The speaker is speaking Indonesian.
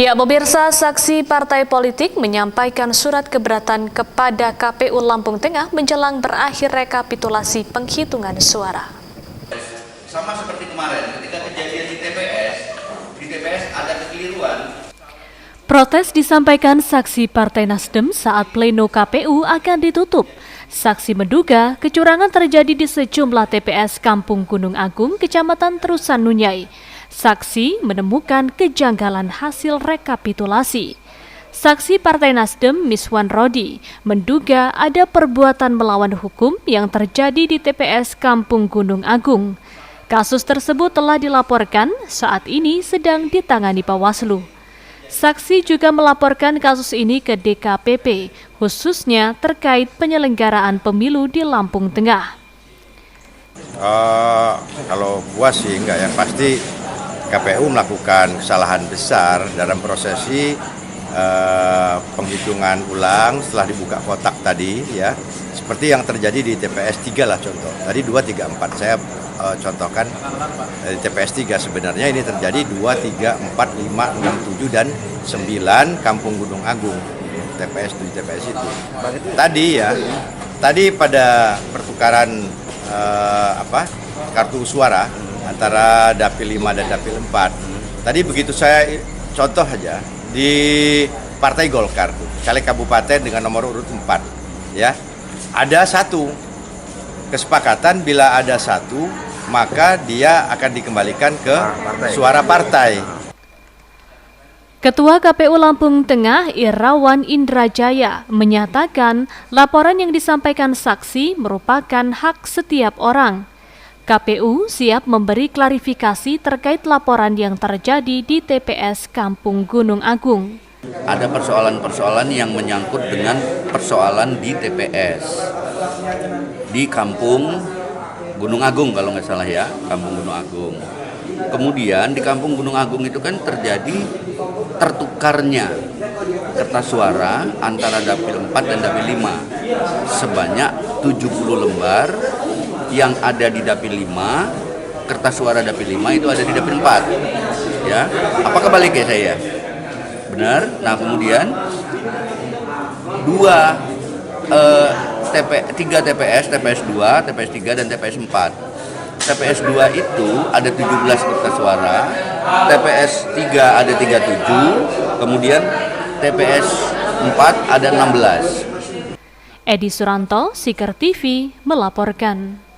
Ya, pemirsa, saksi partai politik menyampaikan surat keberatan kepada KPU Lampung Tengah menjelang berakhir rekapitulasi penghitungan suara. Sama seperti kemarin ketika kejadian di TPS ada kekeliruan. Protes disampaikan saksi Partai Nasdem saat pleno KPU akan ditutup. Saksi menduga kecurangan terjadi di sejumlah TPS Kampung Gunung Agung, Kecamatan Terusan Nunyai. Saksi menemukan kejanggalan hasil rekapitulasi. Saksi Partai Nasdem Miswan Rodi menduga ada perbuatan melawan hukum yang terjadi di TPS Kampung Gunung Agung. Kasus tersebut telah dilaporkan, saat ini sedang ditangani Bawaslu. Saksi juga melaporkan kasus ini ke DKPP, khususnya terkait penyelenggaraan pemilu di Lampung Tengah. Kalau puas sih enggak ya, pasti KPU melakukan kesalahan besar dalam prosesi penghitungan ulang setelah dibuka kotak tadi ya, seperti yang terjadi di TPS 3 lah contoh. Tadi 2, 3, 4 saya contohkan di TPS 3, sebenarnya ini terjadi 2, 3, 4, 5, 6, 7 dan 9 Kampung Gunung Agung TPS itu. Tadi pada pertukaran kartu suara antara Dapil 5 dan Dapil 4. Tadi begitu saya contoh aja di Partai Golkar, caleg kabupaten dengan nomor urut 4 ya. Ada satu kesepakatan, bila ada satu maka dia akan dikembalikan ke suara partai. Ketua KPU Lampung Tengah Irawan Indrajaya menyatakan laporan yang disampaikan saksi merupakan hak setiap orang. KPU siap memberi klarifikasi terkait laporan yang terjadi di TPS Kampung Gunung Agung. Ada persoalan-persoalan yang menyangkut dengan persoalan di TPS di Kampung Gunung Agung, kalau nggak salah ya, Kampung Gunung Agung. Kemudian di Kampung Gunung Agung itu kan terjadi tertukarnya kertas suara antara Dapil 4 dan Dapil 5 sebanyak 70 lembar. Yang ada di Dapil 5, kertas suara Dapil 5 itu ada di Dapil 4 ya. Apa kebalik ya saya? Benar. Nah, kemudian 3 TPS, TPS 2, TPS 3 dan TPS 4. TPS 2 itu ada 17 kertas suara, TPS 3 ada 37, kemudian TPS 4 ada 16. Edi Suranto, Siker TV, melaporkan.